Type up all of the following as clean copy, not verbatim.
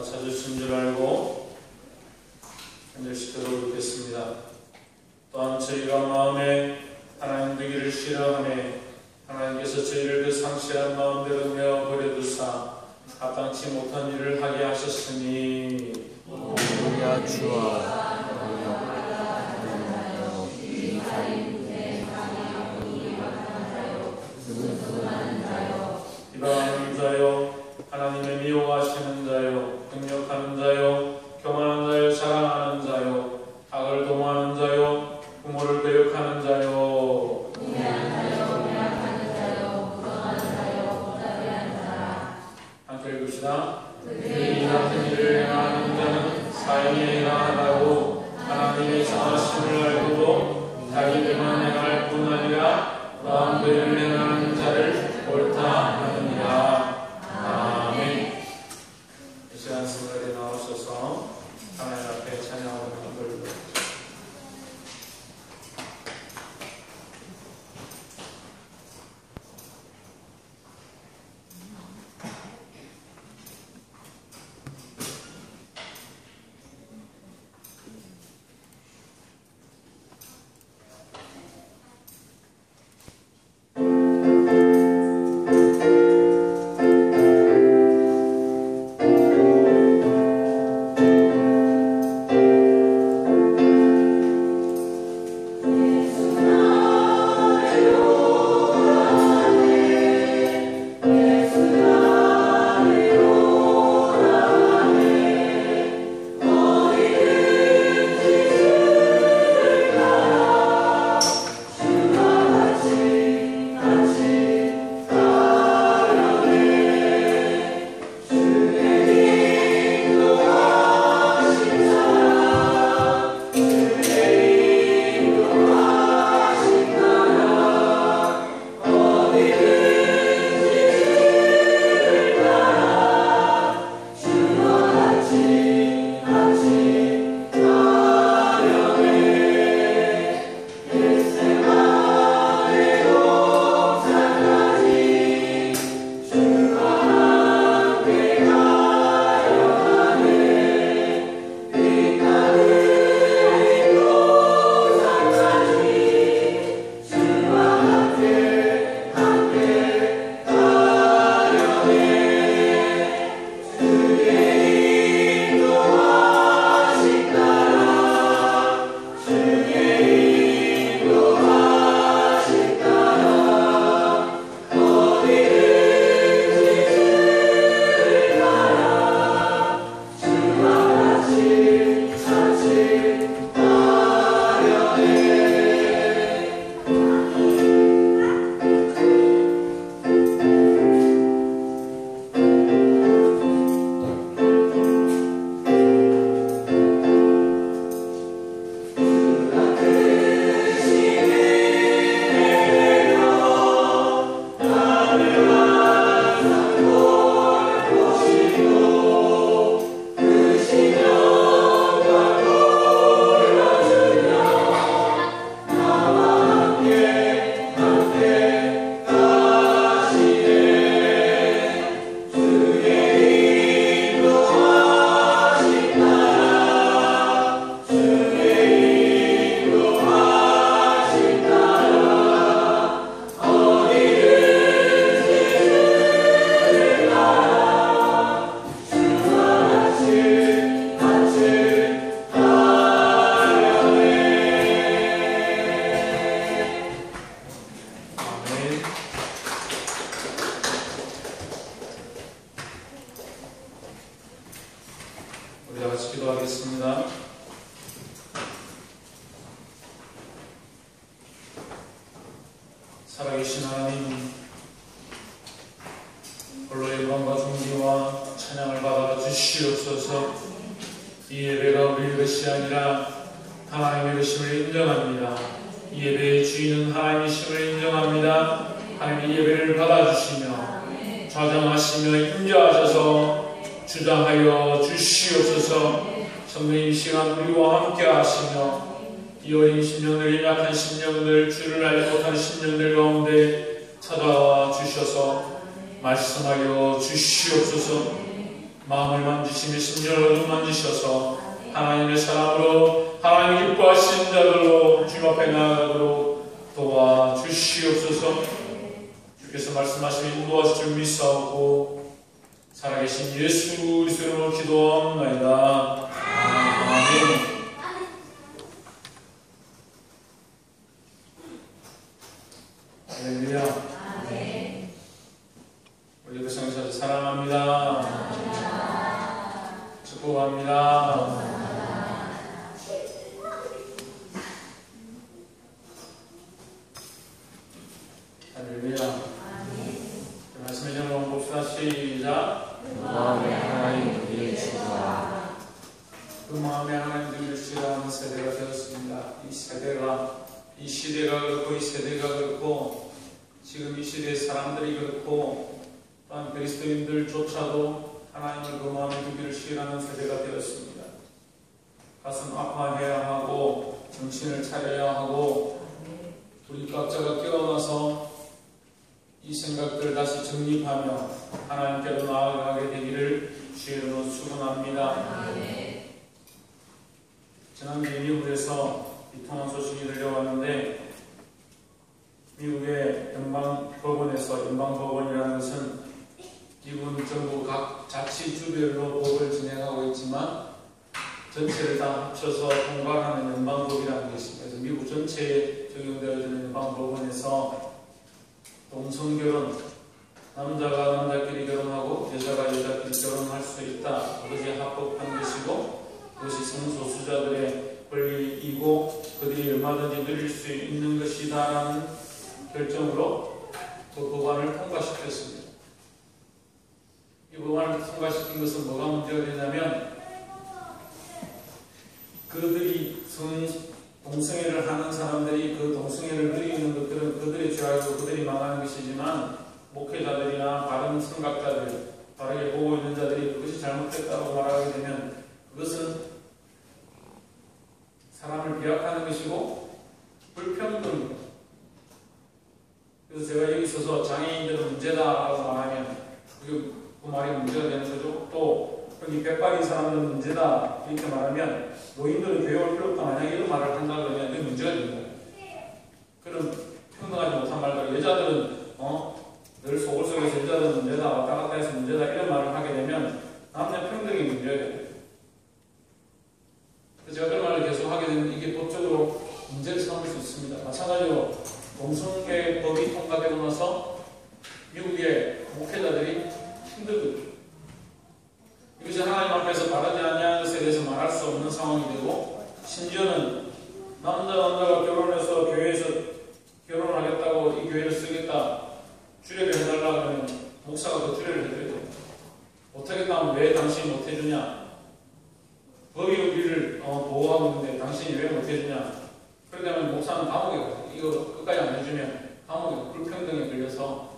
찾으신 줄 알고 간절시도록 듣겠습니다. 또한 저희가 마음에 하나님 되기를 싫어하네 하나님께서 저희를 그 상실한 마음대로 내어버려두사 합당치 못한 일을 하게 하셨으니 우리야 주와 비방하는 자요 하나님의 미워하시는 자요 능력하는 자요 교만한 자요 자랑하는 자요 악을 도모하는 자요 부모를 배역하는 자요 함께 읽읍시다. 이 같은 일을 행하는 자는 사형에 해당하다고 하나님의 정하심을 알고도 자기들만 행할 뿐 아니라 마음대로 행하는 자를 옳다 하느니라. 아멘. 이 시간 성전에 나오셔서 하나님 앞에 찬양하는 간절히 우리 같이 기도하겠습니다. 살아계신 하나님, 홀로 영광과 존귀와 찬양을 받아 주시옵소서. 이 예배가 우리의 것이 아니라 하나님의 것임을 인정합니다. 이 예배의 주인은 하나님이심을 인정합니다. 하나님의 예배를 받아주시며 좌정하시며 인도하셔서 주장하여 주시옵소서. 성령님, 이 시간 우리와 함께 하시며 이 어린 심령들, 약한 심령들, 주를 알지 못하는 심령들 가운데 찾아와 주셔서 말씀하여 주시옵소서. 마음을 만지시며 심령을 만지셔서 하나님의 사랑으로 하나님 기뻐하신 자들로 주님 앞에 나아가도록 도와주시옵소서. 주께서 말씀하시면 인도하실 줄 믿사오고 살아계신 예수 그리스도로 기도합나이다. 아멘. 할렐루야. 우리 그 성도들 사랑합니다. 축복합니다. 할렐루야. 말씀의 제목 봅시다. 시작. 마음에 하나님 우리의 주가 그 마음에 하나님 주시라는 세대가 되었습니다. 이 시대가 그렇고 이 세대가 그렇고 지금 이 시대의 사람들이 그렇고 또한 그리스도인들조차도 하나님을 그 마음에 두기를 시인하는 세대가 되었습니다. 가슴 아파해야 하고 정신을 차려야 하고 우리 각자가 깨어나서 이 생각들을 다시 정립하며 하나님께로 나아가게 되기를 주의로 축원합니다. 지난주에 미국에서 비통한 소식이 들려왔는데 미국의 연방법원이라는 것은 미국은 전부 각 자치주별로 법을 진행하고 있지만 전체를 다 합쳐서 통과하는 연방법이라는 것입니다. 그래서 미국 전체에 적용되어지는 연방법원에서 동성결혼, 남자가 남자끼리 결혼하고 여자가 여자끼리 결혼할 수 있다. 그것이 합법한 것이고 그것이 성소수자들의 권리이고 그들이 얼마든지 누릴 수 있는 것이다라는 결정으로 그 법안을 통과시켰습니다. 이 법안을 통과시킨 것은 뭐가 문제가 되냐면 그들이 동성애를 하는 사람들이 그 동성애를 누리는 것들은 그들의 죄악이고 그들이 망하는 것이지만 목회자들이나 바른 생각자들, 바르게 보고 있는 자들이 그것이 잘못됐다고 말하게 되면 그것은 사람을 비약하는 것이고 불평등입니다. 그래서 제가 여기 있어서 장애인들은 문제다라고 말하면 그 말이 문제가 되는 거죠. 또 여기 백발인 사람들은 문제다 이렇게 말하면 노인들은 교회 올 필요 없다 만약에 이런 말을 한다 그러면 그게 문제가 됩니다. 그런 평등하지 못한 말들 여자들은 늘 속을 속에서 여자들은 문제다 왔다 갔다 해서 문제다 이런 말을 하게 되면 남녀 평등이 문제가 돼요. 제가 그런 말을 계속 하게 되면 이게 법적으로 문제를 삼을 수 있습니다. 마찬가지로 동성애법이 통과되고 나서 미국의 목회자들이 힘들거든요. 이것이 하나님 앞에서 바르지 아니한 것에 대해서 말할 수 없는 상황이 되고 심지어는 남자가 결혼해서 교회에서 결혼하겠다고 이 교회를 쓰겠다 주례를 해달라 그러면 목사가 그 주례를 해줘야 돼요. 못하겠다 하면 왜 당신이 못해주냐? 법이 우리를 보호하고 있는데 당신이 왜 못해주냐? 그렇게 하면 목사는 감옥에 가요. 이거 끝까지 안 해주면 감옥에 불평등에 걸려서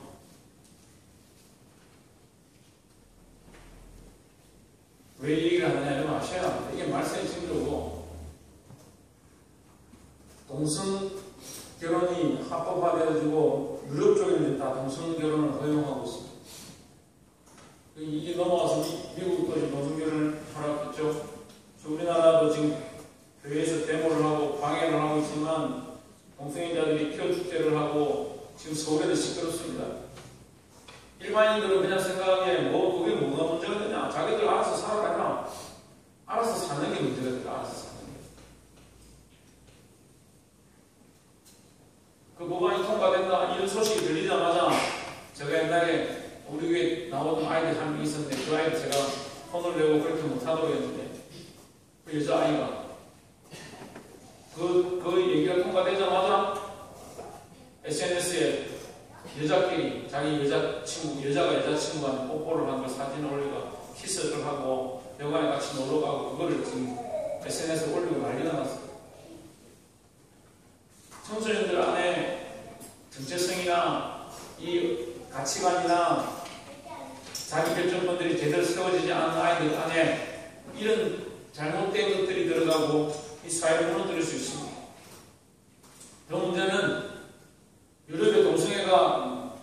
왜 이 얘기를 하느냐 이러면 아셔야 합니다. 이게 말씀이 힘들고 동성결혼이 합법화되어지고 유럽 쪽에는 다 동성결혼을 허용하고 있습니다. 이게 넘어와서 미국까지 동성결혼을 허락했죠. 우리나라도 지금 교회에서 데모를 하고 방해를 하고 있지만 동성애자들이 표 축제를 하고 지금 서울에도 시끄럽습니다. 일반인들은 그냥 생각하기에 그게 뭐가 문제가 되냐? 자기들 알아서 살아가냐? 알아서 사는 게 문제가 되다. 알아서 사는 게. 그 법안이 통과된다 이런 소식이 들리자마자 제가 옛날에 우리 교회에 나오던 아이들 한 명 있었는데 그 아이를 제가 혼을 내고 그렇게 못하도록 했는데 그 여자아이가 그 얘기가 통과되자마자 SNS에 여자끼리 자기 여자가 여자친구한테 뽀뽀를 한 걸 사진을 올리고 키스를 하고 여관에 같이 놀러 가고 그거를 지금 SNS에 올리고 난리가 났어요. 청소년들 안에 정체성이나 이 가치관이나 자기 결정권들이 제대로 세워지지 않은 아이들 안에 이런 잘못된 것들이 들어가고 이 사회를 무너뜨릴 수 있습니다. 더 문제는 유럽의 동성애가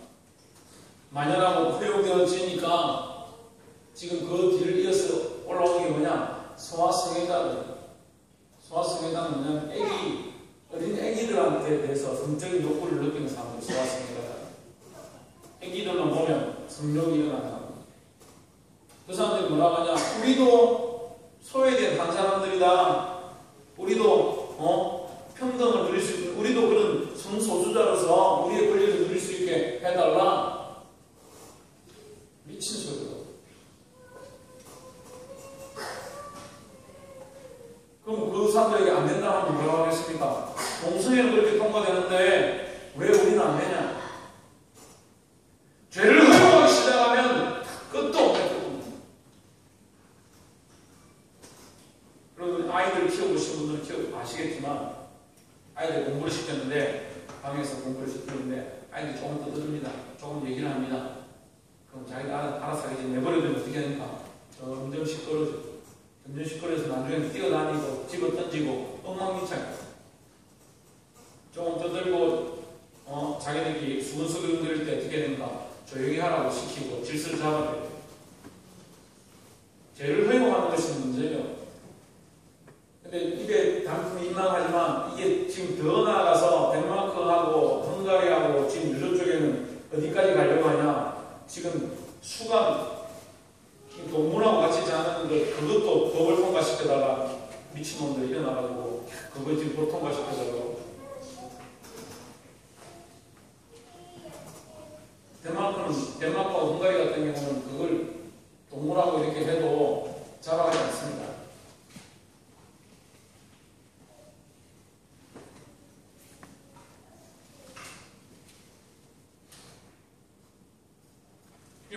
만연하고 허용되어지니까 지금 그 뒤를 이어서 올라오는 게 뭐냐? 소아성애자들. 소아성애자는 뭐냐면 어린 애기들한테 대해서 성적인 욕구를 느끼는 사람들, 소아성애자다. 애기들만 보면 성욕이 일어난다. 그 사람들이 뭐라고 하냐? 우리도 소외된 한 사람들이다. 우리도 평등을 누릴 수 있는, 우리도 그런 성소수자로서 우리의 권리를 누릴 수 있게 해달라. 미친 소리다. 그럼 그 사람들에게 안 된다고 하면 뭐라고 하겠습니까? 동성애는 그렇게 통과되는데 왜 우리는 안 되냐? 죄를 허용하기 시작하면 끝도 없네. 그리고 아이들 키워보신 분들은 아시겠지만 아이들 공부를 시켰는데 방에서 공부를 시키는데 아이들이 조금 떠듭니다. 조금 얘기를 합니다. 그럼 자기가 알아서 하겠지. 내버려두면 어떻게 됩니까? 점점 시끄러워져. 점점 시끄러워서 나중에 뛰어다니고 집어 던지고 엉망진창. 조금 떠들고 자기들끼리 수근수근 거릴 때 어떻게 됩니까? 조용히 하라고 시키고 질서를 잡아야 돼요. 죄를 허용하는 것이 문제예요. 근데 입에 단품이 임망하지만 이게 지금 더 나아가서 덴마크하고 헝가리하고 지금 유럽 쪽에는 어디까지 가려고 하냐? 지금 수감 동물하고 같이 자는 것 그것도 법을 통과시켜다가 미친놈들 일어나가지고 그거 지금 법 통과시켜달라고. 덴마크하고 헝가리 같은 경우는 그걸 동물하고 이렇게 해도 잡아가지 않습니다.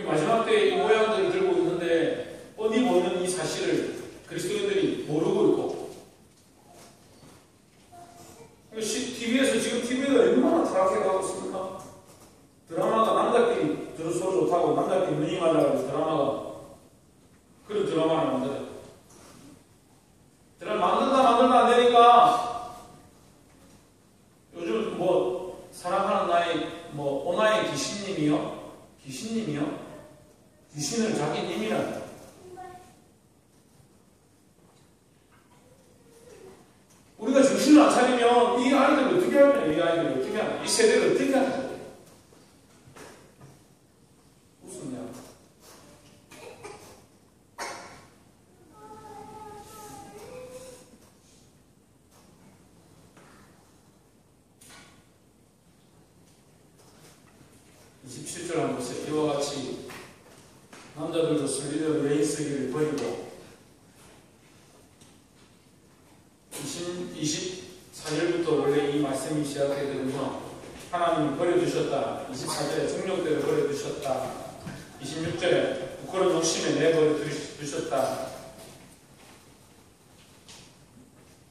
마지막 때 이 모양들을 들고 있는데 뻔히 보이는 이 사실을 그리스도인들이 모르고 있고, TV에서 지금 TV가 얼마나 타락해가고 있습니까? 드라마가 남자끼리 서로 좋다고 남자끼리 눈이 맞아가지고 드라마가 그런 드라마를 만들어요. 드라마 만들다 안 되니까 요즘 뭐 사랑하는 나의 오나의 귀신님이요? 귀신을 자기 님이란다. 우리가 정신을 안 차리면 이 아이들을 어떻게 하냐? 이 세대를 어떻게 하냐? 웃었냐? 한번 보세요. 이와 같이 남자들도 순리대로 여인 쓰기를 버리고 24절부터 원래 이 말씀이 시작하게 되면요. 하나님이 버려두셨다. 24절에 정욕대로 버려두셨다. 26절에 부끄러운 욕심에 내버려두셨다.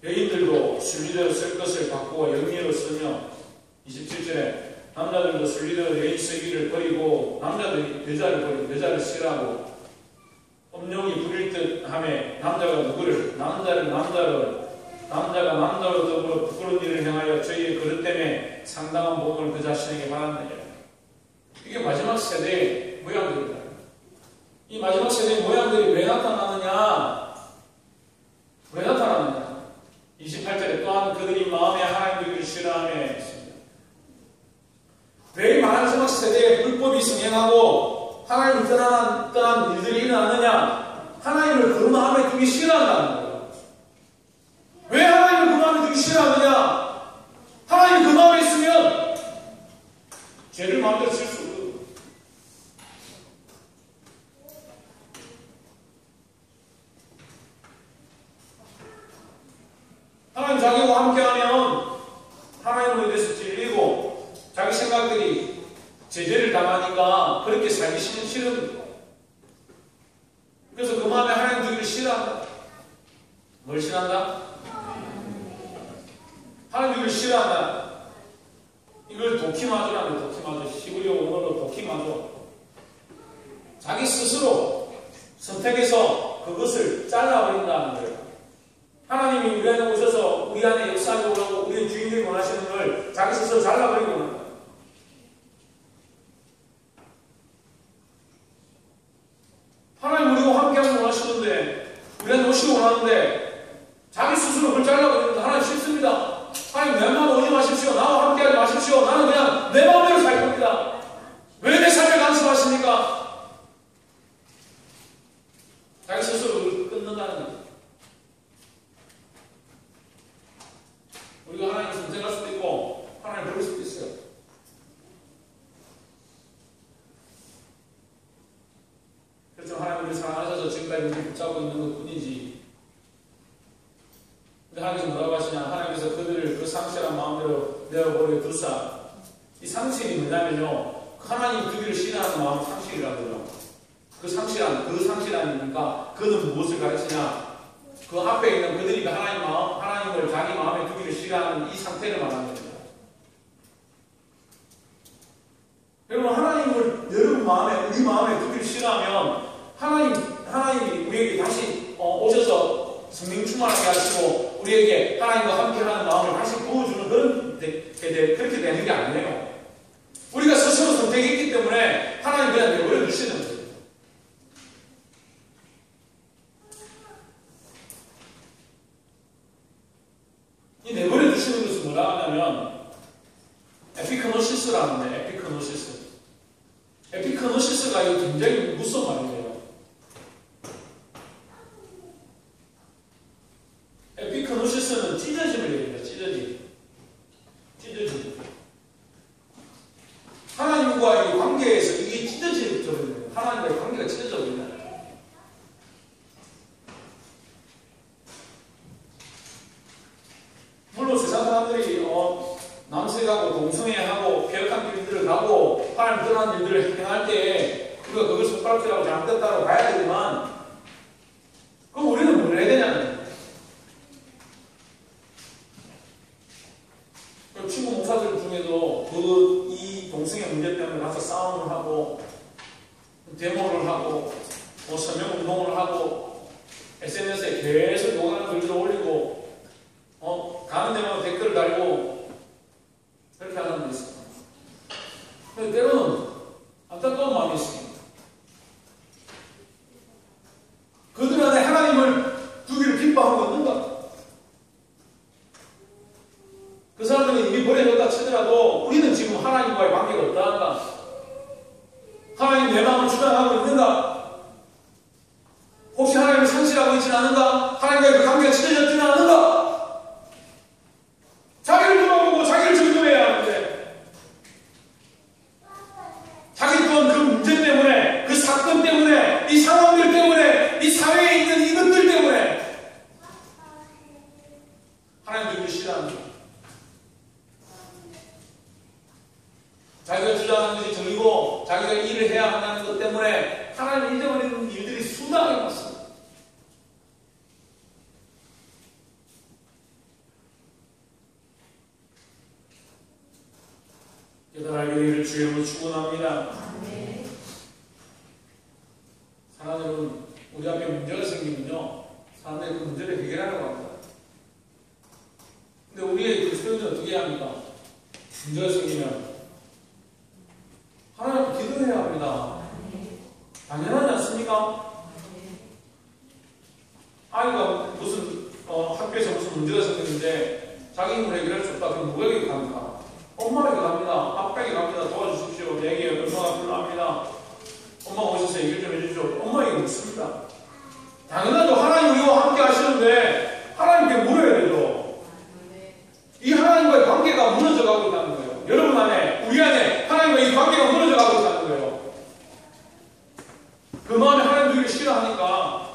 여인들도 순리대로 쓸 것을 바꾸어 영리로 쓰며 27절에 남자들도 순리대로 여인 쓰기를 버리고 남자들이 여자를 버리고 여자를 싫어하고 음욕이 부릴 듯 하며 남자가 누구를 남자가 남자로 더불어 부끄러운 일을 행하여 저희의 그릇 때문에 상당한 복을 그 자신에게 받았느니라. 이게 마지막 세대의 모양들이다. 이 마지막 세대의 모양들이 왜 나타나느냐? 28절에 또한 그들이 마음에 하나님 되기를 싫어하며 했습니다. 왜 이 마지막 세대에 불법이 성행하고 하나님을 떠난 일들이 일어나느냐? 하나님을 그 마음에 두기 싫어한다는 거예요. 왜 하나님을 그 마음에 두기 싫어하느냐? 하나님이 그 마음에 있으면 죄를 마음대로 쓸 수 없거든요. 하나님 자기와 함께하면 하나님으로 대해서 질리고 자기 생각들이 제재를 당하니까 그렇게 살기 싫은 거예요. 그래서 그 마음에 하나님 두기를 싫어한다. 뭘 싫어한다? 하나님 두기를 싫어한다. 이걸 도키마조라는 거예요. 도키마조. 시브리오 원어로 도키마조. 자기 스스로 선택해서 그것을 잘라버린다는 거예요. 하나님이 우리 안에 오셔서 우리 안에 역사하려고 하고 우리의 주인들이 원하시는 걸 자기 스스로 잘라버리고 하는 거예요. 하나님 우리가 우리가 하나님 선택할 수도 있고 하나님 버릴 수도 있어요. 그렇죠. 하나님 우리 사랑하셔서 지금까지 우리 붙잡고 있는 것 뿐이지. 근데 하나님께서 뭐라고 하시냐? 하나님께서 그들을 그 상실한 마음대로 내어버려 두사. 이 상실이 뭐냐면요, 하나님 두기를 싫어하는 마음이 상실이라고요. 그 상실하니까 그는 무엇을 가르치냐? 그 앞에 있는 그들이 하나님을 자기 마음에 두기를 싫어하는 이 상태를 말하는 겁니다. 여러분, 하나님을 여러분 마음에, 우리 마음에 두기를 싫어하면 하나님이 우리에게 다시 오셔서 성령 충만하게 하시고 우리에게 하나님과 함께하는 마음을 다시 부어주는 그렇게 되는 게 아니에요. 우리가 스스로 선택했기 때문에 하나님 그냥 내버려 두시는 거예요. 이 내버려 두시는 것은 뭐라 하냐면 에피크노시스라는데, 에피크노시스가 이거 굉장히 무서운 말이에요. 에피크노시스는 찢어짐을 얘기합니다. 찢어짐. 하나님과의 관계에서 이게 찢어져 버려요. 하나님과의 관계가 찢어져 버려요. 물론 세상 사람들이 남색하고 동성애하고 폐역한 길들을 가고 하나님 떠난 일들을 행할 때 우리가 그걸 손가락질하고 잘못됐다고 봐야 되지만, 그럼 우리는 뭘 해야 되냐는, 친구 목사들 중에도 이 동성애 문제 때문에 가서 싸움을 하고 데모를 하고 서명 운동을 하고 SNS에 계속 요구하는 글들을 올리고 가는 데마다 댓글을 달고 그렇게 하는 분이 있어요. 근데 때로는 안타까운 마음이 있습니다. 그들 안에 하나님을 두기를 기뻐하고 있는가? 그 사람들은 이미 버려졌다 치더라도 우리는 지금 하나님과의 관계가 어떠한가? 하나님 내 마음을 주장하고 있는가? 혹시 하나님을 상실하고 있지는 않은가? 하나님과의 그 관계가 찢어졌지는 않은가? 자기를 돌아보고 자기를 점검해야 하는데, 자기 또한 그 문제 때문에, 그 사건 때문에, 이 상황들 때문에, 이 사회에 있는 이것들 때문에 하나님을 싫어하는 거예요. 자기가 주장하는 것이 정이고 자기가 일을 해야 한다는 것 때문에 하나님을 잊어버리는 일들이 수많이 많습니다. 깨달아 알기를 주의 이름으로 축원합니다. 사랑하는 여러분, 우리 앞에 문제가 생기면요, 사람들이 그 문제를 해결하려고 합니다. 근데 우리의 그리스도인들은 어떻게 해야 합니까? 문제가 생기면 하나님 앞에 기도해야 합니다. 당연하지 않습니까? 아이가 무슨 학교에서 무슨 문제가 생겼는데 자기 힘으로 해결할 수 없다. 그럼 누구에게 갑니까? 엄마에게 갑니다. 아빠에게 갑니다. 도와주십시오. 얘기해요. 엄마가 필요합니다. 엄마 오셔서 얘기를 좀 해주십시오. 엄마에게 묻습니다. 당연하죠. 하나님 우리와 함께 하시는데 하나님께 물어야 되죠. 이 하나님과의 관계가 무너져가고 있다는 거예요. 여러분 안에, 우리 안에 하나님과 이 관계가 무너져가고 있다는 거예요. 그 마음에 하나님 두기를 싫어하니까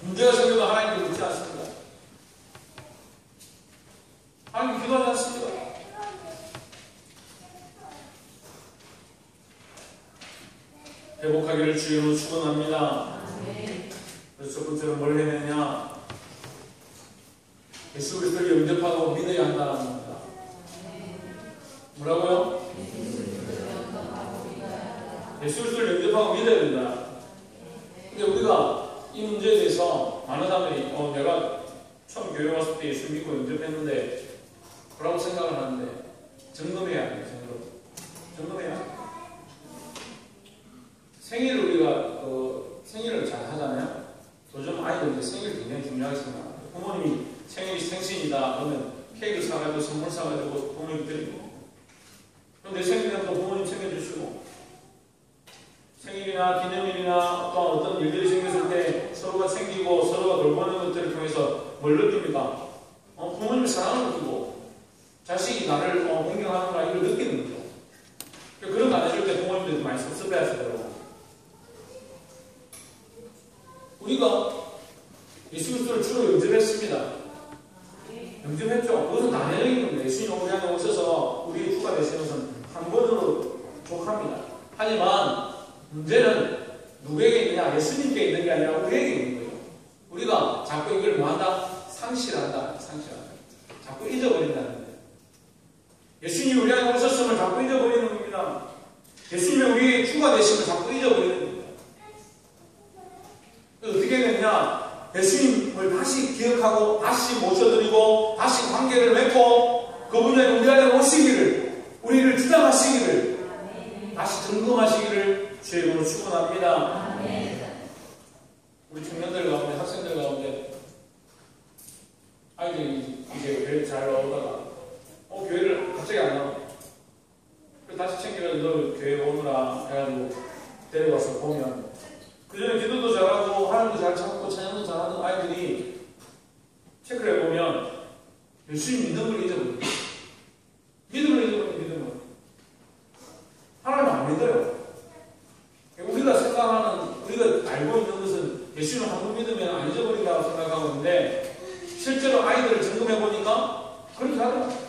문제가 생겨도 하나님께 묻지 않습니다. 하나님 기도하지 않습니다. 회복하기를 주님으로 축원합니다. 그래서 첫 번째로 뭘 해내냐? 예수 그리스도를 영접하고 믿어야 한다는 겁니다. 뭐라고요? 예수 그리스도를 영접하고 믿어야 된다. 근데 우리가 이 문제에 대해서 많은 사람들이 내가 처음 교회 왔을 때 예수 믿고 영접했는데 뭐라고 생각을 하는데, 점검해야 해요. 점검해야 해요. 생일을 우리가 생일을 잘 하잖아요. 요즘 아이들 생일 굉장히 중요하게 생각합니다. 부모님이 생일이 생신이다 그러면 케이크 사가지고 선물 사가지고 부모님 드리고, 그럼 내 생일은 또 부모님 챙겨주시고, 생일이나 기념일이나 어떤 일들이 생겼을 때 서로가 챙기고 서로가 돌보는 것들을 통해서 뭘 느낍니까? 부모님의 사랑을 느끼고 자식이 나를 공경하는구나 이걸 느끼는 거죠. 그런 거 안 해줄 때 부모님들도 많이 섭섭해하시더라고요. 우리가 예수 그리스도를 주로 영접했습니다. 영접했죠. 그것은 당연한 겁니다. 예수님 우리 안에 오셔서 우리의 주가 되시는 것은 한 번으로 족합니다. 하지만 문제는 누구에게 있느냐? 예수님께 있는 게 아니라 우리에게 있는 거예요. 우리가 자꾸 이걸 뭐한다? 상실한다. 자꾸 잊어버린다는 거예요. 예수님이 우리 안에 오셨음을 자꾸 잊어버리는 겁니다. 예수님이 우리의 주가 되심을 자꾸 잊어버리는 겁니다. 어떻게 되느냐? 예수님을 다시 기억하고 다시 모셔드리고 다시 관계를 맺고 그분이 우리 안에 오시기를, 우리를 주장하시기를, 다시 점검하시기를 주의 이름으로 축원합니다. 우리 청년들 가운데, 학생들 가운데 아이들이 이제 교회 잘 나오다가 교회를 갑자기 안 나와. 다시 챙겨서 너 교회 오느라 해가지고 데려와서 보면 그 전에 기도도 잘하고 하나님도 잘 찾고 찬양도 잘하는 아이들이 체크를 해보면 열심히 믿는 걸 잊어버려요. 믿음을. 하나님 안 믿어요. 우리가 생각하는, 우리가 알고 있는 것은 예수님을 한 번 믿으면 안 잊어버린다고 생각하고 있는데 실제로 아이들을 점검해보니까 그렇게 하더라고요.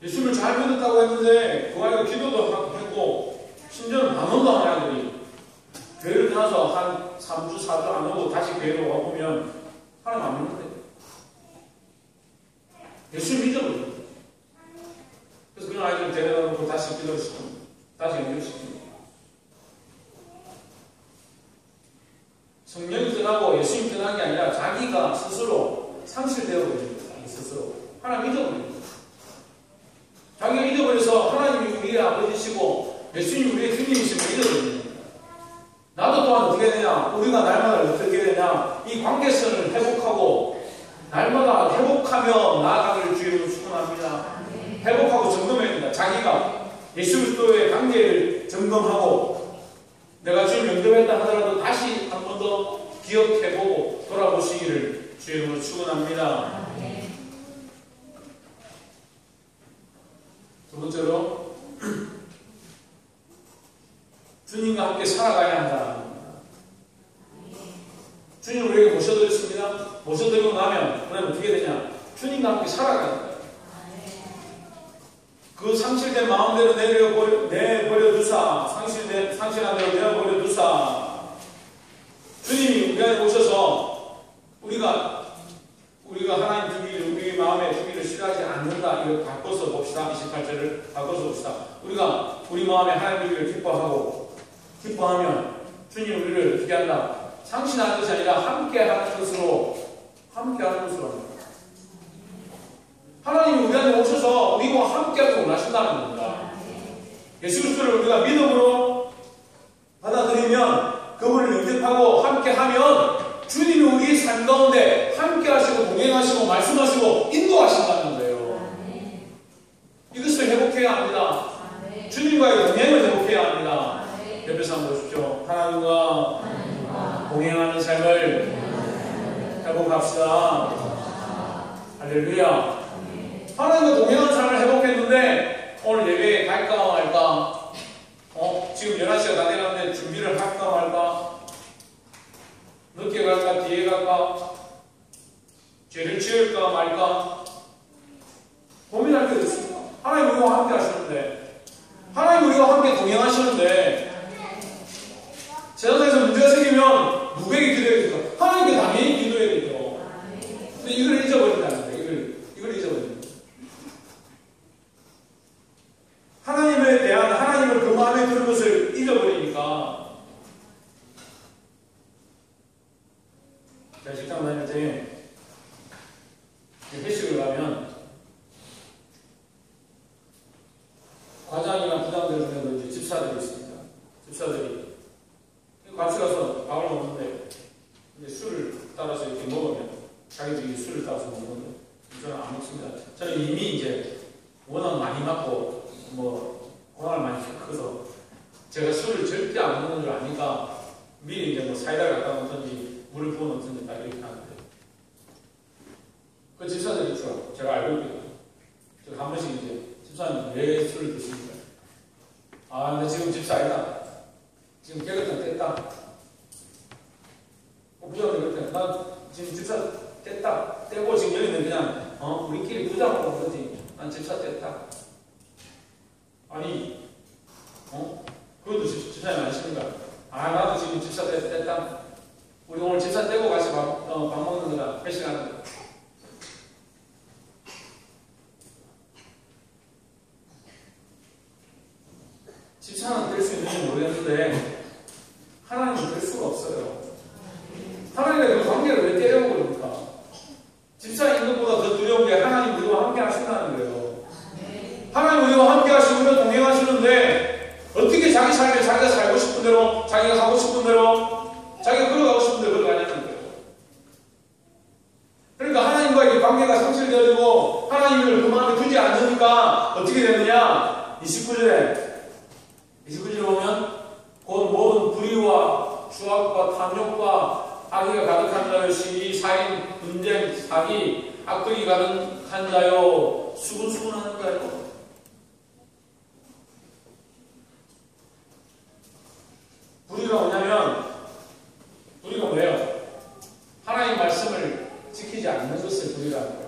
예수를 잘 믿었다고 했는데 그 아이가 기도도 했고 심지어는 방언도 하는 아이들이 교회를 떠나서 한 3주, 4주 안 오고 다시 교회로 와보면 하나님 안 믿는데 예수를 믿어버려요. 그래서 그런 아이들을 데려다 놓고 다시 기도를 시킵니다. 다시 연결시킵니다. 성령이 떠나고 예수님이 떠난 게 아니라 자기가 스스로 상실되어 버립니다. 자기 스스로 하나님 잊어버립니다. 자기가 잊어버려서 하나님이 우리의 아버지시고 예수님이 우리의 주님이심을 잊어버립니다. 나도 또한 어떻게 되냐? 우리가 날마다 어떻게 되냐? 이 관계성을 회복하고 날마다 회복하며 나아가기를 주의로 축원합니다. 회복하고 점검해야 된다. 자기가 예수 그리스도의 관계를 점검하고 내가 주님 영접했다 하더라도 다시 한 번 더 기억해보고 돌아보시기를 주의로 축원합니다. 두 번째로 주님과 함께 살아가야 한다. 주님 우리에게 모셔드렸습니다. 모셔드리고 나면 그다음에 어떻게 되냐? 주님과 함께 살아가야 한다. 그 상실된 마음대로 내버려 두사, 상실한 대로 내버려 두사. 주님이 우리 안에 오셔서 우리가 하나님 주기를, 우리 마음에 주기를 싫어하지 않는다. 이걸 바꿔서 봅시다. 28절을 바꿔서 봅시다. 우리가 우리 마음에 하나님 주기를 기뻐하면 주님 우리를 어떻게 한다? 상실하는 것이 아니라 함께하는 것으로 합니다. 하나님이 우리 안에 오셔서 우리와 함께하기 원하신다는 겁니다. 예수 그리스도를 우리가 믿음으로 받아들이면 그분을 영접하고 함께하면 주님이 우리의 삶 가운데 함께하시고 동행하시고 말씀하시고 인도하신다는 거예요. 이것을 회복해야 합니다. 주님과의 동행을 회복해야 합니다. 옆에서 한번 보십시오. 하나님과 동행하는 삶을 회복합시다. 할렐루야. 하나님과 동행하는 삶을 회복했는데 오늘 예배에 갈까 말까? 지금 11시가 다 돼가는데 준비를 할까 말까? 늦게 갈까? 뒤에 갈까? 죄를 지을까 말까? 고민할 게 있습니다. 하나님 우리와 함께 하시는데, 하나님 우리와 함께 동행하시는데 세상에서 문제가 생기면 누구에게 기도해야 될까? 하나님께 당연히 기도해야겠죠. 근데 이걸 잊어버린다는 거예요. 이걸 잊어버립니다. 하나님에 대한, 하나님을 그 마음에 드는 것을 잊어버리니까. 제가 직장 다닐 때 회식을 가면 과장이나 부장들 중에도 이제 집사들이 있습니다. 집사들이 같이 가서 밥을 먹는데 이제 술을 따라서 이렇게 먹으면 자기들이 술을 따라서 먹는데 저는 안 먹습니다. 저는 이미 이제 워낙 많이 맞고 고난을 많이 겪어서 제가 술을 절대 안 먹는 줄 아니까 미리 이제 뭐 사이다를 갖다 놓든지 물을 부어 놓든지 딱 이렇게 하는데 그 집사들이 있죠. 제가 알고 있거든요. 제가 한 번씩 이제 집사님 왜 술을 드십니까? 아, 근데 지금 집사 아니다. 지금 개그장 뗐다. 부장님 그렇게 나 지금 집사 뗐다. 떼고 지금 여기는 그냥 우리끼리 부자고 온 거지. 난 집사 뗐다. 아니 그것도 집사님 아십니까? 아, 나도 지금 집사 뗐다. 우리 오늘 집사 떼고 같이 밥 먹는 거다. 회식하는 거다. 집사는 뗄 수 있는지 모르겠는데 하나님은 뗄 수가 없어요. 하나님의 그 관계를 왜 떼려고 그럽니까? 집사 있는 것보다 더 두려운 게 하나님 우리와 함께 하신다는 거예요. 하나님 우리와 함께 하시고 우리와 동행하시는데 어떻게 자기 삶을 자기가 살고 싶은 대로 자기가 하고 싶은 대로 자기가 걸어가고 싶은 대로 걸어가냐는 거예요. 그러니까 하나님과의 관계가 상실되어지고 하나님을 그 마음에 두지 않으니까 어떻게 되느냐? 29절에 보면 곧 모든 불의와 추악과 탐욕과 악의가 가득한 자요 시기, 살인, 분쟁, 사기, 악독이 가득한 자요 수군수군하는 자요. 불의가 뭐냐면 불의가 뭐예요? 하나님 말씀을 지키지 않는 것을 불의라는 거예요.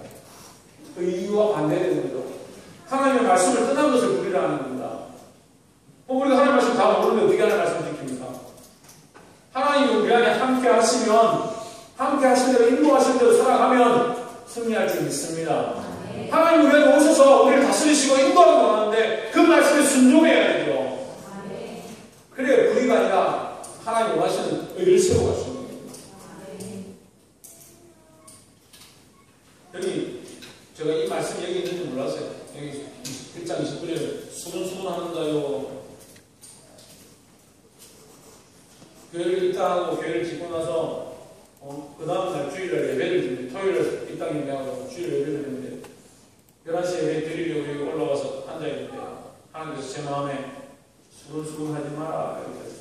그 이유와 반대되는 거죠. 하나님의 말씀을 떠난 것을 불의라는 겁니다. 우리가 하나님 말씀 다 모르는데 어떻게 하나님 말씀 지킵니까? 하나님이 우리 안에 함께 하시면, 함께 하신 대로 인도하신 대로 살아가면 승리할 줄 믿습니다. 하나님 우리 안에 오셔서 우리를 다스리시고 인도하는 거 하는데 그 말씀에 순종해야 되죠. 그래 불의가 아니라 하나님 원하시는 의를 세워갈 수 있는 겁니다. 여기 제가 이 말씀이 여기 있는지 몰랐어요. 여기 1장 29절에 수군수군하는가요? 교회를 입당하고 교회를 짓고 나서 그 다음날 주일날 예배를 드리는데 토요일에 입당 예배하고 주일 예배를 드리는데 11시에 예배 드리려고 여기 올라와서 앉아있는데 하나님께서 제 마음에 수근수근하지 마라 이렇게 했어요.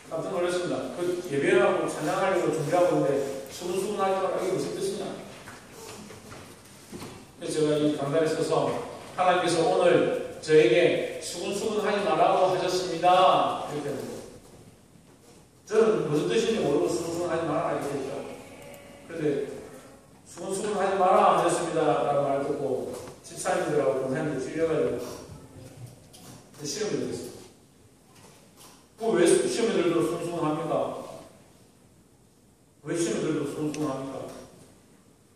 깜짝 놀랐습니다. 그 예배하고 찬양하려고 준비하고 있는데 수근수근하지 마라 이게 무슨 뜻이냐? 그래서 제가 이 강단에 서서 하나님께서 오늘 저에게 수근수근하지 말라고 하셨습니다 이렇게 했는데 저는 무슨 뜻인지 모르고 수근수근하지 마라 이렇게 했죠. 그런데 수근수근하지 마라 하셨습니다 라고 말 듣고 집사님들하고 동생들 찔려가지고 시험에 들었어요. 왜 시험에 들도 수근수근합니까? 왜 시험에 들도 수근수근합니까?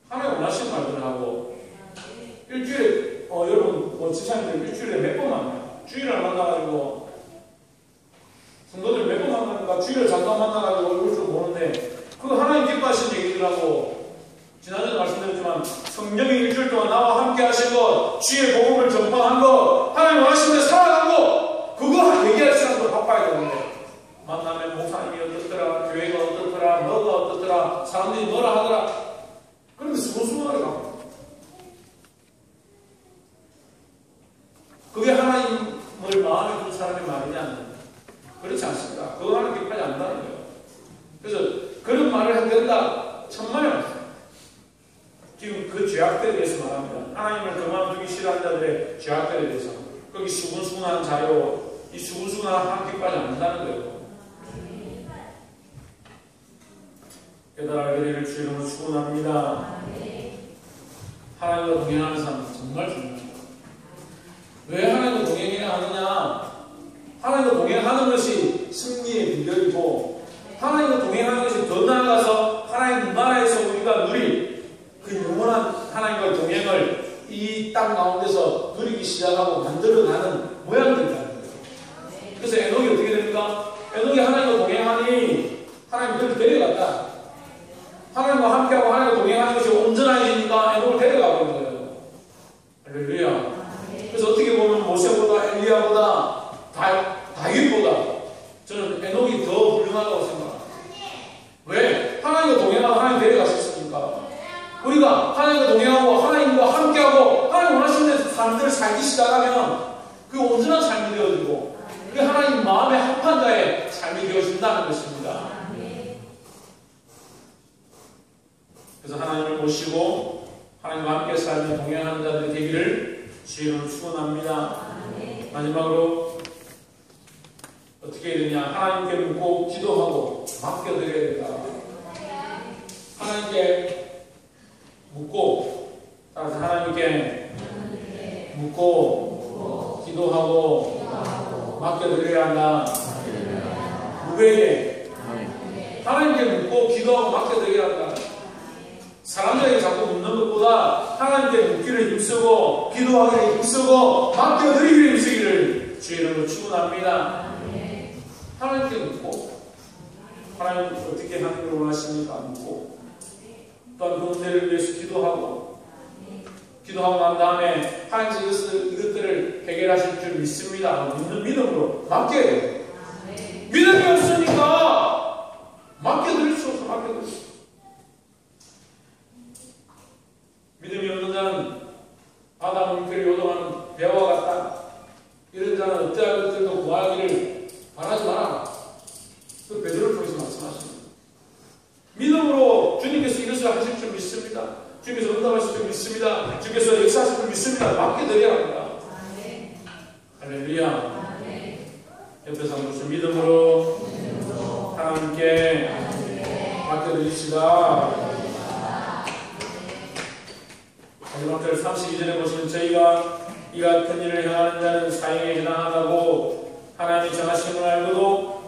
하나님 원하시는 말들을 하고 일주일에 여러분 집사님들 일주일에 몇 번 만나요? 주일을 만나가지고 성도들 몇 번 만나니까 주일을 잠깐 만나가지고 얼굴 좀 보는데 그거 하나님 기뻐하시는 얘기들하고 지난주에 말씀드렸지만 성령이 일주일 동안 나와 함께 하신 것 주의 복음을 전파한 것 하나님 원하시는 데 살아간 것 그거 얘기할 시간도 바빠야 되는데 만나면 목사님이 어떻더라 교회가 어떻더라 뭐가 어떻더라 사람들이 뭐라 하더라 그런데 수고수고하게 가고 그게 하나님을 마음에 둔 사람의 말이냐? 그렇지 않습니다. 그거 하나님 기뻐하지 않는다는 거예요. 그래서 그런 말을 한다 천만에 없어요. 지금 그 죄악들에 대해서 말합니다. 하나님을 그만두기 싫어하는 자들의 죄악들에 대해서 거기 수근수근한 자요 이 수근수근한 하나님 기뻐하지 않는다는 거예요. 깨달아 그리를 주 이름으로 축원합니다. 하나님과 동행하는 사람은 정말 중요합니다. 왜 하나님과 동행해야 하느냐? 하나님과 동행하는 것이 승리의 비결이고 하나님과 동행하는 것이 더 나아가서 하나님 나라에서 우리가 누릴 그 영원한 하나님과 동행을 이 땅 가운데서 누리기 시작하고 만들어가는 모양들이라는 거예요. 그래서 에녹이 어떻게 됩니까? 에녹이 하나님과 동행하니 하나님이 그를 데려갔다. 하나님과 함께하고 하나님과 동행하는 것이 온전해지니까 에녹을 데려가고 있는 거예요. 할렐루야. 그래서 어떻게 보면 모세보다 엘리야보다 다윗보다 저는 에녹이 더 훌륭하다고 생각합니다. 왜? 하나님과 동행하고 하나님 데려갔었으니까. 우리가 하나님과 동행하고 하나님과 함께하고 하나님 원하시는 데서 삶을 살기 시작하면 그 온전한 삶이 되어지고 그 하나님 마음에 합한 삶이 되어진다는 것입니다. 그래서 하나님을 모시고 하나님과 함께 살며 동행하는 자들이 되기를 주의 이름으로 축원합니다. 마지막으로 어떻게 해야 되냐? 하나님께 묻고 기도하고 맡겨드려야 된다. 하나님께 묻고, 따라서 하나님께 묻고 기도하고 맡겨드려야 한다. 누구에게? 하나님께 묻고 기도하고 맡겨드려야 한다. 사람들에게 자꾸 묻는 것보다 하나님께 묻기를 힘쓰고 기도하기를 힘쓰고 맡겨드리기를 힘쓰기를 주의 이름으로 축원합니다. 하나님께 묻고, 하나님 어떻게 하는 걸 원하십니까? 묻고, 또한 그 문제를 위해서 기도하고 난 다음에 하나님께서 이것들을 해결하실 줄 믿습니다. 믿는 믿음으로 맡겨야 돼요. 믿음이 없으니까 맡겨드릴 수 없어. 맡겨드릴 수 없어. 믿음이 없는 자는 아담 웅크를 요동하는 배와 같다. 이런 자는 어떠한 것들도 구하기를 바라지 마라. 그 베드로를 통해서 말씀하십니다. 믿음으로 주님께서 이것을 하실 줄 믿습니다. 주님께서 응답하실 줄 믿습니다. 주님께서 역사하실 줄 믿습니다. 맡겨드려야 합니다. 할렐루야. 옆에서 한번 좀 믿음으로 하나님께 맡겨드립시다. 마지막 절 32절에 보시면 저희가 이 같은 일을 행하는 자는 사형에 해당하다고 하나님이 정하심을 알고도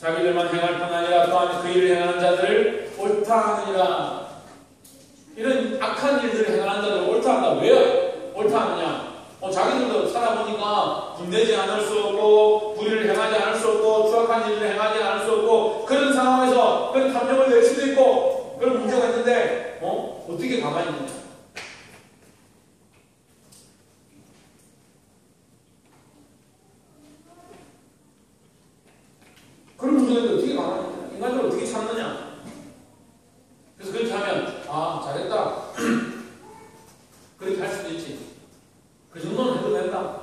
자기들만 행할 뿐 아니라 또한 그 일을 행하는 자들을 옳다 하느니라. 이런 악한 일들을 행하는 자들을 옳다 한다. 왜 옳다 하느냐? 자기들도 살아보니까 분내지 않을 수 없고 불의를 행하지 않을 수 없고 추악한 일을 행하지 않을 수 없고 그런 상황에서 그런 감정을 낼 수도 있고 그런 문제가 있는데 어떻게 가만히 있느냐? 그런 문제인데 어떻게 가만히 있느냐? 인간적으로 어떻게 참느냐? 그래서 그렇게 하면 잘했다. 그렇게 할 수도 있지. 그 정도는 해도 된다.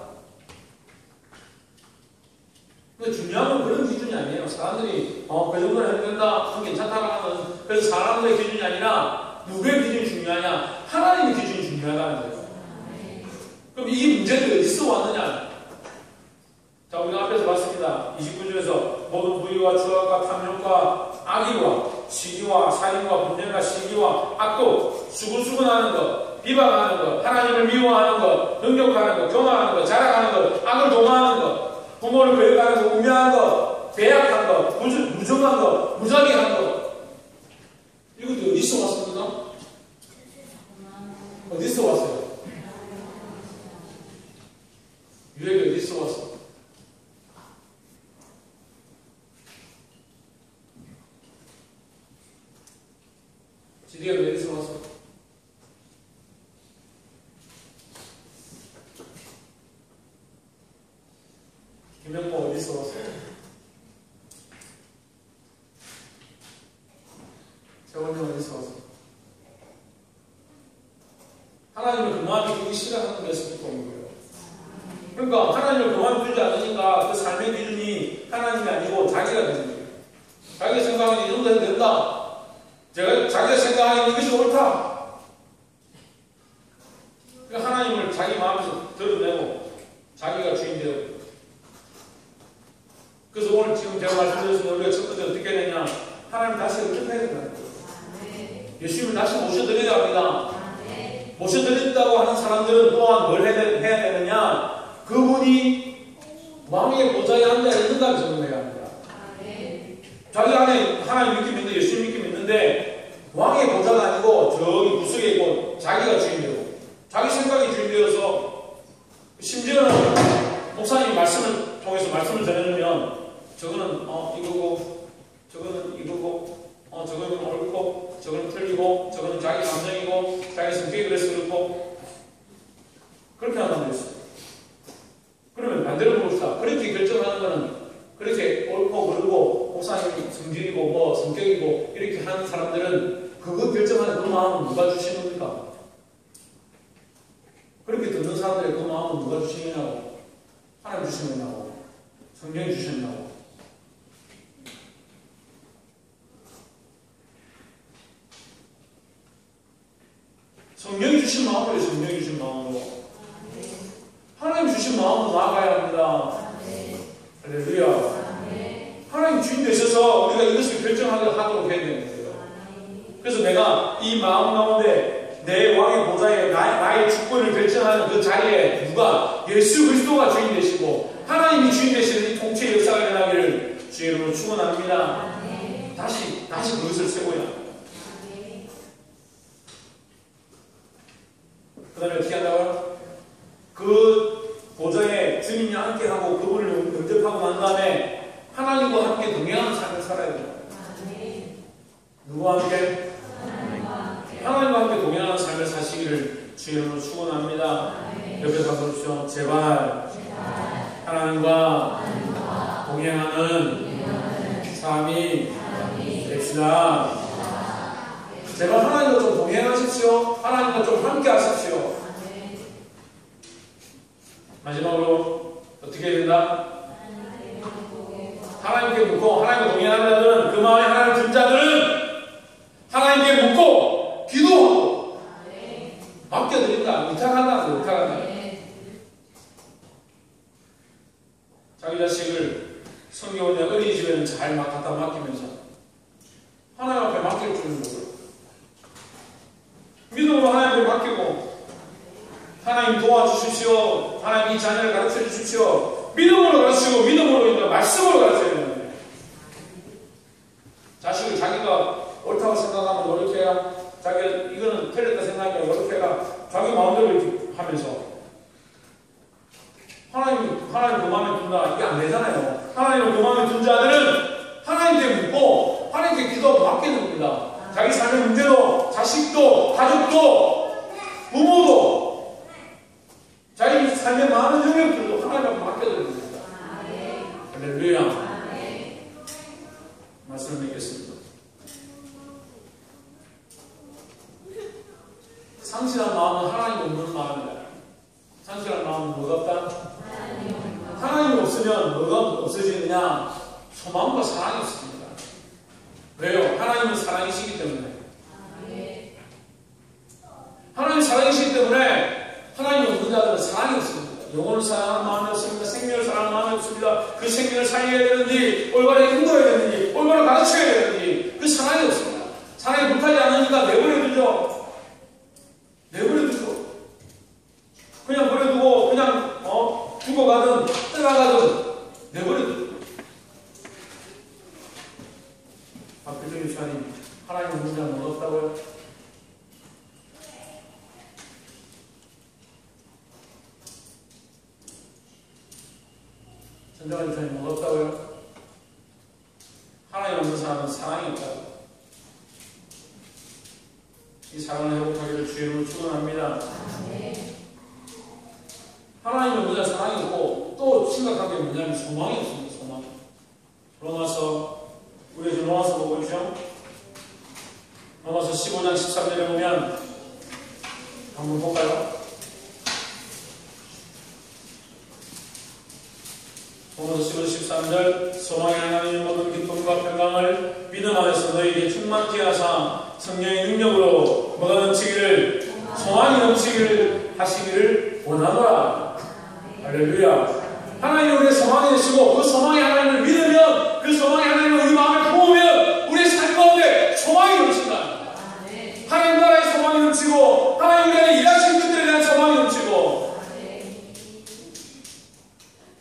근데 중요한 건 그런 기준이 아니에요. 사람들이 그 정도는 해도 된다. 괜찮다라는 건 그래서 사람들의 기준이 아니라 누구의 기준이 중요하냐? 하나님의 기준이 중요하다는 거예요. 그럼 이 문제들이 어디서 왔느냐? 자, 우리가 앞에서 봤습니다. 29절에서 모든 불의와 추악과 탐욕과 악의와 시기와 살인과 분쟁과 시기와 악독, 수군수군하는 것, 비방하는 것, 하나님을 미워하는 것, 능욕하는 것, 교만하는 것, 자랑하는 것, 악을 도모하는 것, 부모를 거역하는 것, 우매한 것, 배약한 것, 무정한 것, 무자비한 것. 이것도 어디서 왔습니까? 어디서 왔어요? 유액이 어디서 왔어요? 지리가 어디서 왔어? 김영모 어디서 왔어? 재원님 어디서 왔어? 하나님을 그만두기 싫어하는 데서부터 온 거예요. 그러니까 하나님을 그만두지 않으니까 그 삶의 기준이 하나님이 아니고 자기가 되는 거예요. 자기가 생각하는 이 정도 해도 된다. 자기가 생각하는 이것이 옳다. 그러니까 하나님을 자기 마음에서 드러내고 자기가 주인 되고. 그래서 오늘 지금 제가 말씀드렸습니다. 우리가 첫 번째 어떻게 해야 되냐? 하나님 다시 응답해야 된다는 거예요. 예수님을 다시 모셔드려야 합니다. 모셔드린다고 하는 사람들은 또한 뭘 해야 되느냐? 그분이 왕의 보좌에 앉아 있는다고 생각해야 합니다. 자기 안에 하나님 믿기 믿는데 예수님 믿기 믿는데 왕의 보좌가 아니고 저기 구석에 있고 자기가 주인되고 자기 생각이 주인되어서 심지어는 목사님이 말씀을 통해서 말씀을 전해주면 저거는 이거고 저거는 이거고 저거는 옳고 저거는 틀리고 저거는 자기 감정이고 자기 성격이 그래서 그렇고 그렇게 한다고 했어요. 그러면 반대로 봅시다. 그렇게 결정하는 거는 그렇게 옳고 그르고 목사님이 성질이고 뭐 성격이고 이렇게 하는 사람들은 그거 결정하는 그 마음은 누가 주시는 겁니까? 그렇게 듣는 사람들의 그 마음은 누가 주시느냐고? 하나님 주시느냐고? 성경이 주시느냐고? 성령이 주신 마음으로 성령이 주신 마음으로 하나님 주신 마음으로 나아가야 합니다. 할렐루야. 하나님 주인 되셔서 우리가 이것을 결정하도록 해야 되는 거예요. 그래서 내가 이 마음 가운데 내 왕의 보좌에 나의 주권을 결정하는 그 자리에 누가 예수 그리스도가 주인 되시고 하나님이 주인 되시는 이 통치의 역사가 일어나기를 주의 이름으로 축원합니다. 다시 그것을 세워야 합니다. 그 다음에 어떻게 한다고요? 그 보좌에 주님이 함께 하고 그분을 영접하고 난 다음에 하나님과 함께 동행하는 삶을 살아야 돼요. 누구와 함께? 하나님과 함께 동행하는 삶을 사시기를 주의 이름으로 축원합니다. 옆에서 보십시오. 제발 하나님과 동행하는 삶이 됩시다. 제발 하나님과 좀 동행하십시오. 하나님과 좀 함께 하십시오. 마지막으로 어떻게 해야 된다? 하나님께 묻고 하나님과 동행하는 자들은 그 마음에 하나님을 준 자들은 하나님께 묻고 기도하고 맡겨드린다. 의탁한다. 자기 자식을 성경원의 어린이집에는 잘 갖다 맡기면서 하나님 앞에 맡겨주는 거예요. 믿음으로 하나님께 맡기고 하나님 도와주십시오. 하나님 이 자녀를 가르쳐 주십시오. 믿음으로 가르치고 믿음으로 말씀으로 가르쳐야 되는데 자식을 자기가 옳다고 생각하면 이렇게 해라. 자기가 이거는 틀렸다 생각하니까 이렇게 해라. 자기 마음대로 이렇게 하면서 하나님 그 마음에 둔다. 이게 안 되잖아요. 하나님을 그 마음에 둔 자들은 하나님께 묻고 하나님께 기도하고 맡기는 겁니다. 자기 삶의 문제도 자식도 가족도 부모도 자기 삶의 많은 영역들도 하나님 앞에 맡겨드립니다. 할렐루야. 말씀을 맺겠습니다. 상실한 마음은 하나님 없는 마음이다. 상실한 마음은 뭐가 없다? 하나님이 없으면 뭐가 없어지느냐? 소망과 사랑이 없습니다. 왜요? 하나님은 사랑이시기 때문에. 하나님 사랑이시기 때문에 하나님이 없는 자들은 사랑이 없습니다. 영혼을 사랑하는 마음이 없습니다. 생명을 사랑하는 마음이 없습니다. 그 생명을 살려야 되는지 올바로 인도해야 되는지 올바로 가르쳐야 되는지 그 사랑이 없습니다. 사랑이 못하지 않으니까 내버려두죠. 그냥 버려두고 그냥 죽어가든 떠나가든 내버려두죠. 박필정 유사님 하나님 없는 자는 없다고요? 전정환 유사님 없다고요? 하나님 없는 사람은 사랑이 없다고. 이 사랑을 회복하기를 주의 이름으로 축원합니다. 하나님 없는 자 사랑이 없고 또 심각한 게 뭐냐면 소망이 없습니다. 소망. 로마서 우리 지금 로마서 보고 있죠? 로마서 15장 13절에 보면 한번 볼까요? 로마서 15장 13절 소망이 하나님의 모든 기쁨과 평강을 믿음 안에서 너희에게 충만케 하사 성령의 능력으로 뭐가 넘치기를 소망이 넘치기를 하시기를 원하노라. 할렐루야. 하나님이 우리의 소망이 되시고 그 소망이 하나님을 믿으면 그 소망이 하나님을 우리 마음에 부으면 우리의 삶 가운데 소망이 넘친다. 하나님 나라의 소망이 넘치고 하나님 우리의 일하신 것들에 대한 소망이 넘치고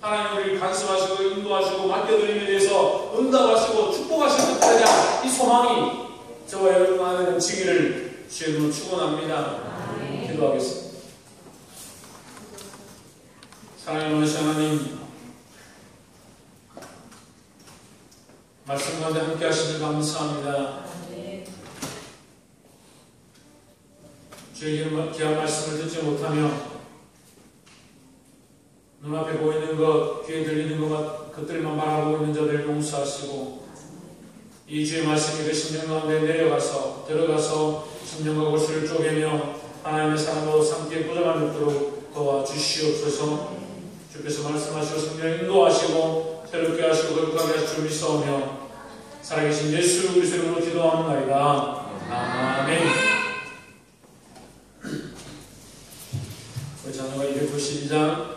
하나님 우리를 간섭하시고 인도하시고 맡겨드림에 대해서 응답하시고 축복하시는 것들에 대한 이 소망이 저와 여러분 안에 넘치기를 주의 이름으로 축원합니다. 기도하겠습니다. 사랑하는 하나님, 말씀 가운데 함께 하시길 감사합니다. 주의 귀한 말씀을 듣지 못하며 눈앞에 보이는 것, 귀에 들리는 것들만 바라보고 있는 자들 용서하시고 이 주의 말씀이 그 심령 가운데 들어가서 심령과 골수를 쪼개며 하나님의 사랑으로 삼기에 보장할 수 있도록 도와주시옵소서. 주께서 말씀하시고 성령 인도하시고 새롭게 하시고 거룩하게 하실 줄 믿사오며 살아계신 예수 그리스도 이름으로 기도하옵나이다. 아멘. 시작.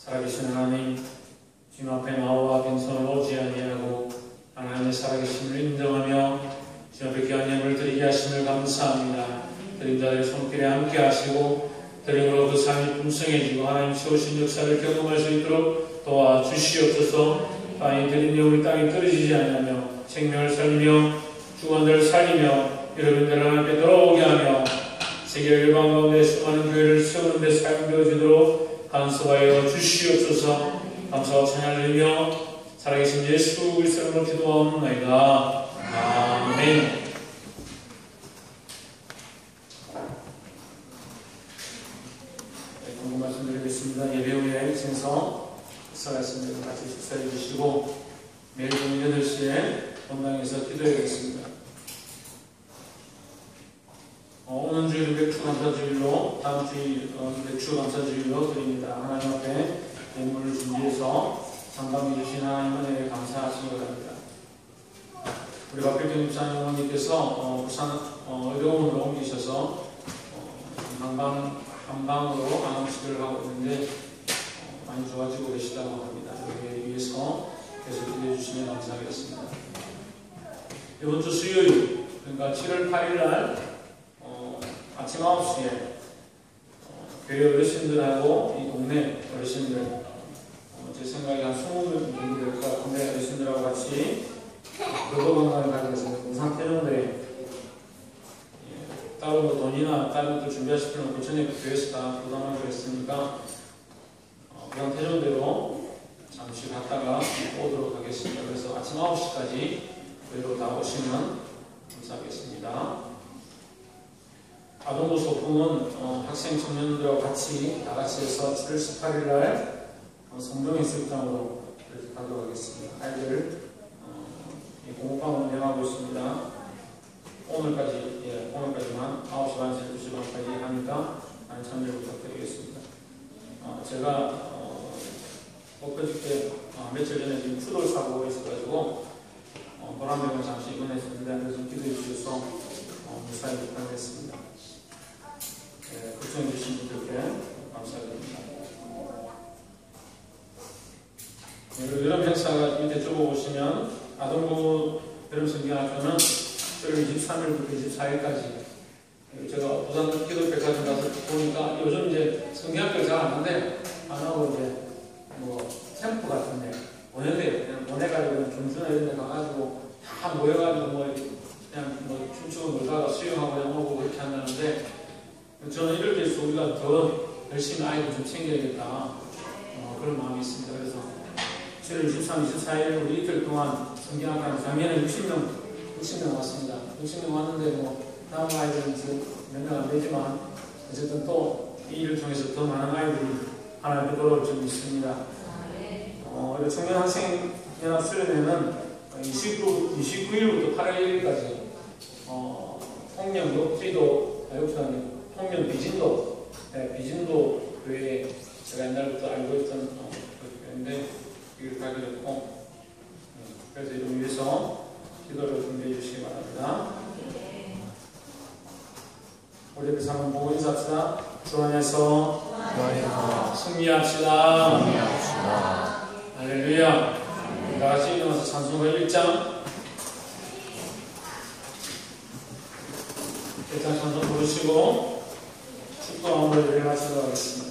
살아계신 하나님, 주님 앞에 나와 빈손을 오지 아니하고 하나님의 살아계심을 인정하며 주님 앞에 귀한 예물을 드리게 하심을 감사합니다. 드린 자들의 손길에 함께 하시고 드림으로 그 삶이 풍성해지고 하나님 채우신 역사를 경험할 수 있도록 도와주시옵소서. 땅이 드린 예물이 땅에 떨어지지 아니하며 생명을 살리며 주관들을 살리며 여러분들 하나님께 돌아오게 하며 세계 열방 가운데 수많은 교회를 세우는 데 사용되어지도록 간섭하여 주시옵소서. 감사와 찬양을 드리며 살아계신 예수 그리스도로 기도하옵나이다. 아멘. 공부 말씀드리겠습니다. 예배 후에 생서 식사가 있습니다. 같이 식사해 주시고 매일 저녁 8시에 본당에서 기도해야겠습니다. 오는 주일은 맥주 감사주일로, 다음 주일 맥주 감사주일로 드립니다. 하나님 앞에 예물을 준비해서 상담해 주신 하나님 은혜에 감사하시기 바랍니다. 우리 박필경 집사님 어머니께서 부산 의료원으로 옮기셔서 한방으로 안암치료를 하고 있는데 많이 좋아지고 계시다고 합니다. 여기에 위해서 계속 기도해 주시면 감사하겠습니다. 이번 주 수요일, 그러니까 7월 8일 날 아침 9시에 교회 어르신들하고 이 동네 어르신들, 제 생각에 한 20명 정도 될 것 같은데, 어르신들하고 같이 교도관광을 가게 돼서 공상태전도에 따로 뭐 돈이나 다른 것도 준비하실 필요는 없고 전에 교회에서 다 부담하기로 했으니까 공상태전도로 잠시 갔다가 오도록 하겠습니다. 그래서 아침 9시까지 교회로 다 오시면 감사하겠습니다. 아동부 소풍은 학생 청년들하고 같이 다 같이 해서 7월 18일 날 성동의 수육장으로 이렇게 가도록 하겠습니다. 아이들 공부방을 운영하고 있습니다. 오늘까지만 9시 반에서 12시 반까지 하니까 많은 참여 부탁드리겠습니다. 제가 엊그저께 며칠 전에 지금 추돌 사고가 있어가지고 보람병원 잠시 입원했습니다. 그래서 기도해 주셔서 무사히 부탁했습니다. 걱정해 주신 분들께 감사드립니다. 여름 행사가 밑에 적어보시면 아동부 여름 성경학교는 7월 23일부터 24일까지 제가 부산 기독백화점 가서 보니까 요즘 이제 성경학교 잘 안 하는데 안 하고 이제 뭐 캠프 같은데 보내대요. 그냥 보내가지고 전주나 이런 데 가가지고 다 모여가지고 그냥 춤추고 놀다가 수영하고 영어고 그렇게 한다는데 저는 이럴 때일수록 우리가 더 열심히 아이들 좀 챙겨야겠다 그런 마음이 있습니다. 그래서 7월 23, 24일 우리 이틀 동안 성경학교 작년에 60명 왔습니다. 60명 왔는데 다음 아이들은 지금 몇 명 안 되지만 어쨌든 또 이 일을 통해서 더 많은 아이들이 하나님께 돌아올 줄 믿습니다. 그리고 청년학생연합 수련회는 29일부터 8일 1일까지 통영 통영 비진도 교회에 제가 옛날부터 알고 있던 교회인데 여기를 가게 됐고 그래서 이를 위해서 기도를 준비해 주시기 바랍니다. 우리 앞에서 한번 보고 인사합시다. 주 안에서 승리합시다. 할렐루야. 다 같이 일어나서 찬송가 1장 찬송 부르시고 축도 마무리를 마치도록 하겠습니다.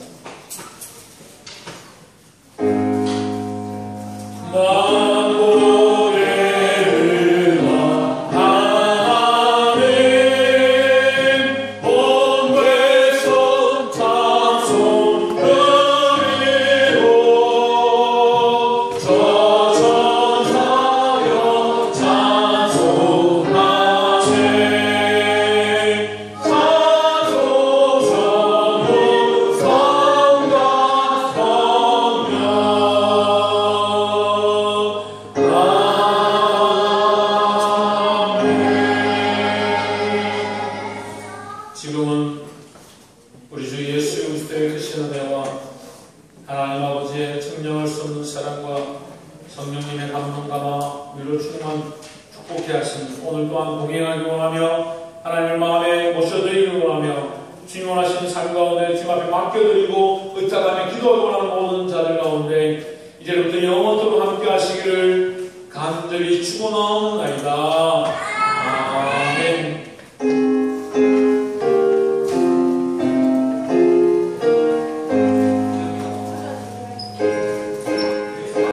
지금은 우리 주 예수 그리스도의 크신 은혜와 하나님 아버지의 청량할 수 없는 사랑과 성령님의 감동감화 위로 충만 축복해 하신 오늘 또한 동행하기 원하며 하나님을 마음에 모셔드리기 원하며 주님 원하시는 삶 가운데 주님 앞에 맡겨드리고 의탁하며 기도하기 원하는 모든 자들 가운데 이제부터 영원토록 함께 하시기를 간절히 축원하옵나이다.